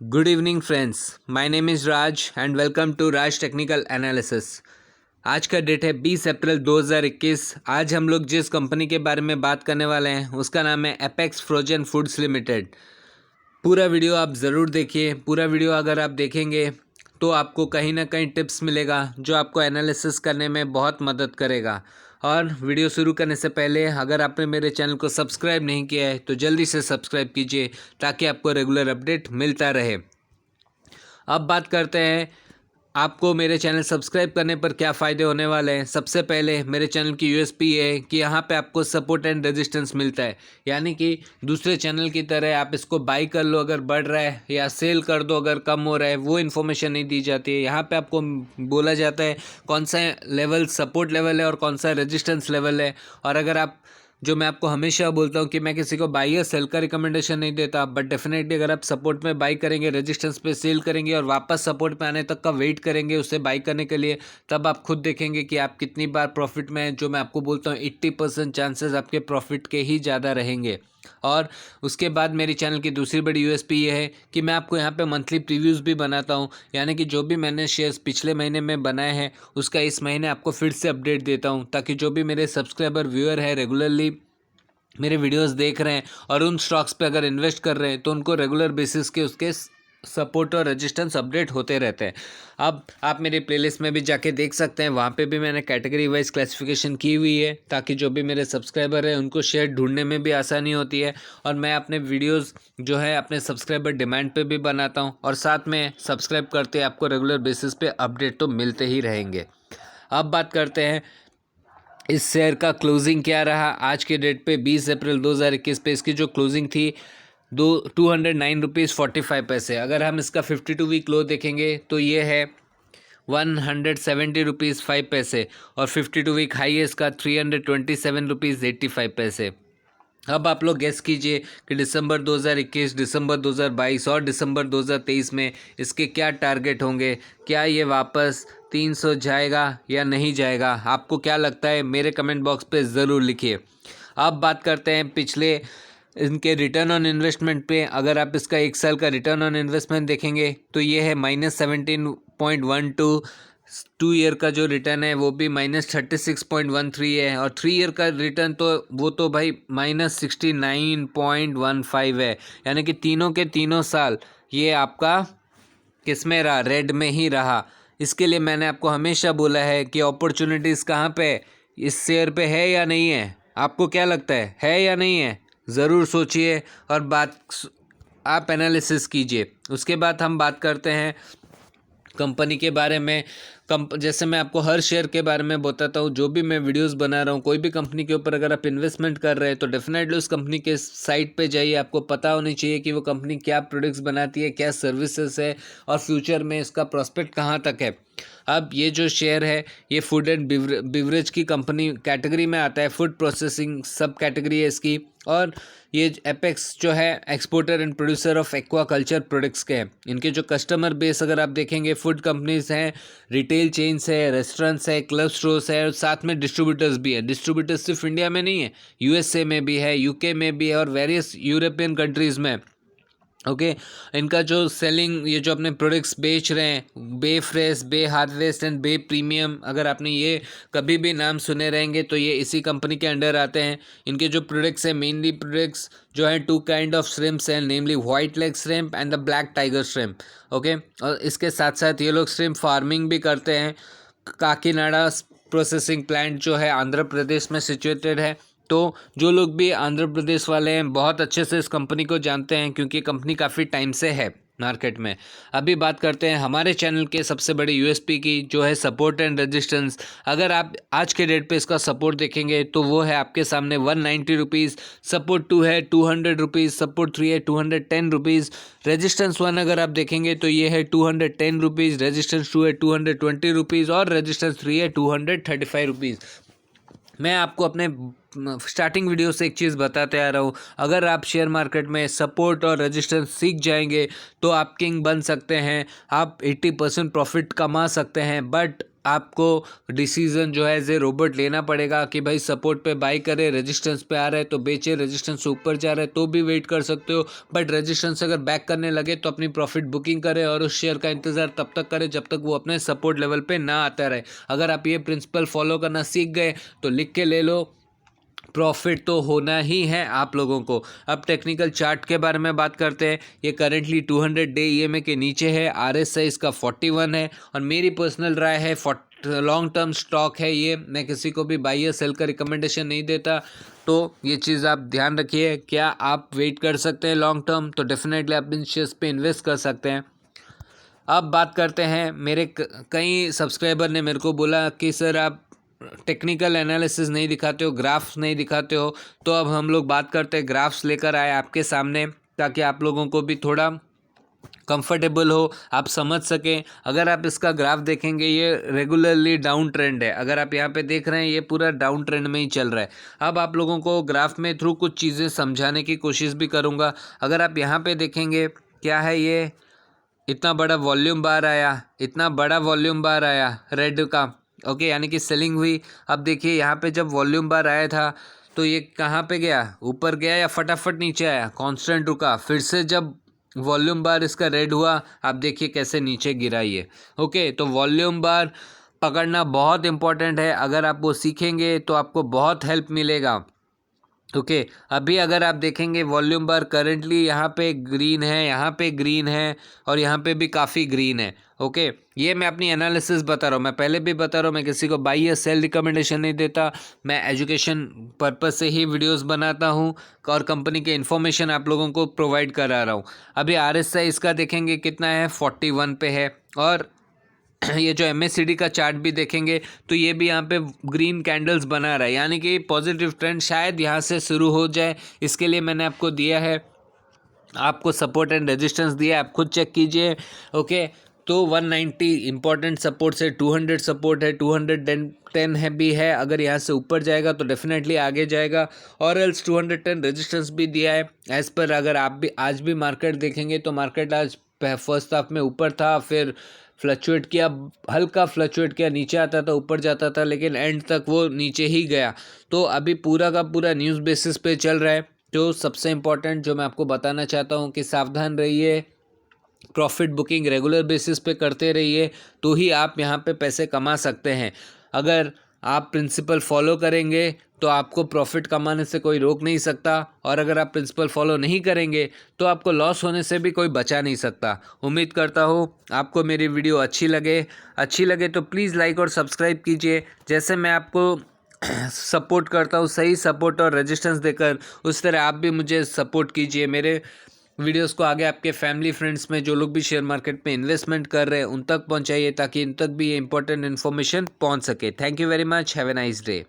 Good evening friends, my name is Raj and welcome to Raj Technical Analysis। आज का date है 20 अप्रैल 2021। आज हम लोग जिस कंपनी के बारे में बात करने वाले हैं उसका नाम है एपेक्स फ्रोजन फूड्स लिमिटेड। पूरा वीडियो आप ज़रूर देखिए। पूरा वीडियो अगर आप देखेंगे तो आपको कहीं ना कहीं टिप्स मिलेगा जो आपको एनालिसिस करने में बहुत मदद करेगा। और वीडियो शुरू करने से पहले अगर आपने मेरे चैनल को सब्सक्राइब नहीं किया है तो जल्दी से सब्सक्राइब कीजिए ताकि आपको रेगुलर अपडेट मिलता रहे। अब बात करते हैं आपको मेरे चैनल सब्सक्राइब करने पर क्या फ़ायदे होने वाले हैं। सबसे पहले मेरे चैनल की यूएसपी है कि यहाँ पे आपको सपोर्ट एंड रेजिस्टेंस मिलता है, यानी कि दूसरे चैनल की तरह आप इसको बाई कर लो अगर बढ़ रहा है या सेल कर दो अगर कम हो रहा है, वो इन्फॉर्मेशन नहीं दी जाती है। यहाँ पे आपको बोला जाता है कौन सा लेवल सपोर्ट लेवल है और कौन सा रेजिस्टेंस लेवल है। और अगर आप जो मैं आपको हमेशा बोलता हूँ कि मैं किसी को बाई या सेल का रिकमेंडेशन नहीं देता, बट डेफिनेटली अगर आप सपोर्ट में बाई करेंगे, रेजिस्टेंस पे सेल करेंगे और वापस सपोर्ट पे आने तक का वेट करेंगे उसे बाई करने के लिए, तब आप खुद देखेंगे कि आप कितनी बार प्रॉफिट में हैं। जो मैं आपको बोलता हूँ 80% चांसेस आपके प्रॉफिट के ही ज़्यादा रहेंगे। और उसके बाद मेरी चैनल की दूसरी बड़ी यूएसपी ये है कि मैं आपको यहाँ पे मंथली प्रीव्यूज़ भी बनाता हूँ, यानी कि जो भी मैंने शेयर्स पिछले महीने में बनाए हैं उसका इस महीने आपको फिर से अपडेट देता हूँ, ताकि जो भी मेरे सब्सक्राइबर व्यूअर है रेगुलरली मेरे वीडियोस देख रहे हैं और उन स्टॉक्स पे अगर इन्वेस्ट कर रहे हैं तो उनको रेगुलर बेसिस के उसके सपोर्ट और रेजिस्टेंस अपडेट होते रहते हैं। अब आप मेरी प्लेलिस्ट में भी जाके देख सकते हैं, वहाँ पे भी मैंने कैटेगरी वाइज क्लासिफिकेशन की हुई है ताकि जो भी मेरे सब्सक्राइबर हैं उनको शेयर ढूंढने में भी आसानी होती है। और मैं अपने वीडियोस जो है अपने सब्सक्राइबर डिमांड पे भी बनाता हूँ और साथ में सब्सक्राइब करते आपको रेगुलर बेसिस पे अपडेट तो मिलते ही रहेंगे। अब बात करते हैं इस शेयर का क्लोजिंग क्या रहा। आज के डेट पे 20 अप्रैल 2021 पे इसकी जो क्लोजिंग थी 209 रुपीज़ 45 पैसे। अगर हम इसका 52 वीक लो देखेंगे तो ये है 170 रुपीज़ 5 पैसे और 52 वीक हाई है इसका 327 रुपीज़ 85 पैसे। अब आप लोग गेस कीजिए कि दिसंबर 2021, दिसंबर 2022 और दिसंबर 2023 में इसके क्या टारगेट होंगे। क्या ये वापस 300 जाएगा या नहीं जाएगा? आपको क्या लगता है मेरे कमेंट बॉक्स पे ज़रूर लिखिए। अब बात करते हैं पिछले इनके रिटर्न ऑन इन्वेस्टमेंट पे। अगर आप इसका 1 साल का रिटर्न ऑन इन्वेस्टमेंट देखेंगे तो ये है -17.12। 2 ईयर का जो रिटर्न है वो भी -36.13 है और 3 ईयर का रिटर्न तो वो तो भाई -69.15 है। यानी कि तीनों के तीनों साल ये आपका किस में रहा? रेड में ही रहा। इसके लिए मैंने आपको हमेशा बोला है कि अपॉर्चुनिटीज़ कहाँ पे इस शेयर पे है या नहीं है। आपको क्या लगता है या नहीं है? ज़रूर सोचिए और बात आप एनालिसिस कीजिए। उसके बाद हम बात करते हैं कंपनी के बारे में। जैसे मैं आपको हर शेयर के बारे में बताता हूँ, जो भी मैं वीडियोस बना रहा हूँ, कोई भी कंपनी के ऊपर अगर आप इन्वेस्टमेंट कर रहे हैं तो डेफिनेटली उस कंपनी के साइट पे जाइए। आपको पता होनी चाहिए कि वो कंपनी क्या प्रोडक्ट्स बनाती है, क्या सर्विसेज है और फ्यूचर में इसका प्रॉस्पेक्ट कहाँ तक है। अब ये जो शेयर है ये फूड एंड बिवरेज की कंपनी कैटेगरी में आता है, फूड प्रोसेसिंग सब कैटेगरी है इसकी। और ये एपेक्स जो है exporter and producer of aquaculture products के हैं। इनके जो कस्टमर बेस अगर आप देखेंगे, फूड कंपनीज हैं, रिटेल चेन्स है, रेस्टोरेंट्स है, क्लब स्टोर्स है और साथ में डिस्ट्रीब्यूटर्स भी है। डिस्ट्रीब्यूटर्स सिर्फ इंडिया में नहीं है, यूएसए में भी है, यूके में भी है और वेरियस यूरोपियन कंट्रीज़ में। ओके इनका जो सेलिंग, ये जो अपने प्रोडक्ट्स बेच रहे हैं, bay fresh, bay harvest and bay premium, अगर आपने ये कभी भी नाम सुने रहेंगे तो ये इसी कंपनी के अंडर आते हैं। इनके जो प्रोडक्ट्स हैं, मेनली प्रोडक्ट्स जो हैं 2 काइंड ऑफ श्रिम्प्स हैं, namely white leg shrimp and the black tiger shrimp. Okay और इसके साथ साथ ये लोग श्रिम्प फार्मिंग भी करते हैं। काकीनाडा प्रोसेसिंग प्लांट जो है आंध्र प्रदेश में सिचुएटेड है। तो जो लोग भी आंध्र प्रदेश वाले हैं बहुत अच्छे से इस कंपनी को जानते हैं क्योंकि कंपनी काफ़ी टाइम से है मार्केट में। अभी बात करते हैं हमारे चैनल के सबसे बड़ी यूएसपी की, जो है सपोर्ट एंड रेजिस्टेंस। अगर आप आज के डेट पे इसका सपोर्ट देखेंगे तो वो है आपके सामने 190 रुपीज़, सपोर्ट 2 है 200 रुपीज़, सपोर्ट 3 है 210 रुपीज़, रेजिस्टेंस 1 अगर आप देखेंगे तो ये है 210 रुपीज़, रेजिस्टेंस 2 है 220 रुपीज़ और रेजिस्टेंस 3 है 235 रुपीज़। मैं आपको अपने स्टार्टिंग वीडियो से एक चीज़ बताते आ रहा हूँ, अगर आप शेयर मार्केट में सपोर्ट और रेजिस्टेंस सीख जाएंगे तो आप किंग बन सकते हैं, आप 80% प्रॉफिट कमा सकते हैं। बट आपको डिसीज़न जो है एज ए रोबोट लेना पड़ेगा कि भाई सपोर्ट पे बाई करे, रेजिस्टेंस पे आ रहा है तो बेचे, रेजिस्टेंस से ऊपर जा रहा है तो भी वेट कर सकते हो, बट रेजिस्टेंस अगर बैक करने लगे तो अपनी प्रॉफिट बुकिंग करे और उस शेयर का इंतज़ार तब तक करे जब तक वो अपने सपोर्ट लेवल पे ना आता रहे। अगर आप ये प्रिंसिपल फॉलो करना सीख गए तो लिख के ले लो, प्रॉफिट तो होना ही है आप लोगों को। अब टेक्निकल चार्ट के बारे में बात करते हैं। ये करेंटली 200 डे ईएमए के नीचे है, आरएसआई इसका 41 है और मेरी पर्सनल राय है लॉन्ग टर्म स्टॉक है ये, मैं किसी को भी बाई या सेल का रिकमेंडेशन नहीं देता, तो ये चीज़ आप ध्यान रखिए। क्या आप वेट कर सकते हैं लॉन्ग टर्म, तो डेफिनेटली आप इन शेयर्स पे इन्वेस्ट कर सकते हैं। अब बात करते हैं, मेरे कई सब्सक्राइबर ने मेरे को बोला कि सर आप टेक्निकल एनालिसिस नहीं दिखाते हो, ग्राफ्स नहीं दिखाते हो, तो अब हम लोग बात करते हैं, ग्राफ्स लेकर आए आपके सामने ताकि आप लोगों को भी थोड़ा कंफर्टेबल हो, आप समझ सकें। अगर आप इसका ग्राफ देखेंगे ये रेगुलरली डाउन ट्रेंड है, अगर आप यहाँ पे देख रहे हैं ये पूरा डाउन ट्रेंड में ही चल रहा है। अब आप लोगों को ग्राफ में थ्रू कुछ चीज़ें समझाने की कोशिश भी करूँगा। अगर आप यहाँ पे देखेंगे क्या है, ये इतना बड़ा वॉल्यूम बार आया, इतना बड़ा वॉल्यूम बार आया रेड का, ओके, यानी कि सेलिंग हुई। अब देखिए यहाँ पे जब वॉल्यूम बार आया था तो ये कहाँ पे गया, ऊपर गया या फटाफट नीचे आया, कांस्टेंट रुका, फिर से जब वॉल्यूम बार इसका रेड हुआ आप देखिए कैसे नीचे गिरा ये, ओके। तो वॉल्यूम बार पकड़ना बहुत इंपॉर्टेंट है, अगर आप वो सीखेंगे तो आपको बहुत हेल्प मिलेगा, ओके। अभी अगर आप देखेंगे वॉल्यूम बार करेंटली यहाँ पे ग्रीन है, यहाँ पे ग्रीन है और यहाँ पे भी काफ़ी ग्रीन है, ओके। ये मैं अपनी एनालिसिस बता रहा हूँ, मैं पहले भी बता रहा हूँ, मैं किसी को बाई या सेल रिकमेंडेशन नहीं देता, मैं एजुकेशन पर्पस से ही वीडियोस बनाता हूँ और कंपनी के इन्फॉर्मेशन आप लोगों को प्रोवाइड करा रहा हूँ। अभी आरएसआई इसका देखेंगे कितना है, 41 पे है, और ये जो MACD का चार्ट भी देखेंगे तो ये भी यहाँ पे ग्रीन कैंडल्स बना रहा है, यानी कि पॉजिटिव ट्रेंड शायद यहाँ से शुरू हो जाए। इसके लिए मैंने आपको दिया है, आपको सपोर्ट एंड रेजिस्टेंस दिया है, आप खुद चेक कीजिए, ओके। तो 190 इंपॉर्टेंट सपोर्ट है, 200 सपोर्ट है, 210 है भी है, अगर यहाँ से ऊपर जाएगा तो डेफिनेटली आगे जाएगा, और एल्स 210 रेजिस्टेंस भी दिया है एज पर। अगर आप भी आज भी मार्केट देखेंगे तो मार्केट आज फर्स्ट हाफ में ऊपर था, फिर फ्लक्चुएट किया, हल्का फ्लक्चुएट किया, नीचे आता था ऊपर जाता था, लेकिन एंड तक वो नीचे ही गया। तो अभी पूरा का पूरा न्यूज़ बेसिस पे चल रहा है। तो सबसे इम्पोर्टेंट जो मैं आपको बताना चाहता हूँ कि सावधान रहिए, प्रॉफिट बुकिंग रेगुलर बेसिस पे करते रहिए, तो ही आप यहाँ पे पैसे कमा सकते हैं। अगर आप प्रिंसिपल फॉलो करेंगे तो आपको प्रॉफिट कमाने से कोई रोक नहीं सकता, और अगर आप प्रिंसिपल फॉलो नहीं करेंगे तो आपको लॉस होने से भी कोई बचा नहीं सकता। उम्मीद करता हूँ आपको मेरी वीडियो अच्छी लगे तो प्लीज़ लाइक और सब्सक्राइब कीजिए। जैसे मैं आपको सपोर्ट करता हूँ सही सपोर्ट और रेजिस्टेंस देकर, उस तरह आप भी मुझे सपोर्ट कीजिए। मेरे वीडियोस को आगे आपके फैमिली फ्रेंड्स में जो लोग भी शेयर मार्केट में इन्वेस्टमेंट कर रहे हैं उन तक पहुंचाइए, ताकि इन तक भी ये इंपॉर्टेंट इन्फॉर्मेशन पहुंच सके। Thank you very much, have a nice day.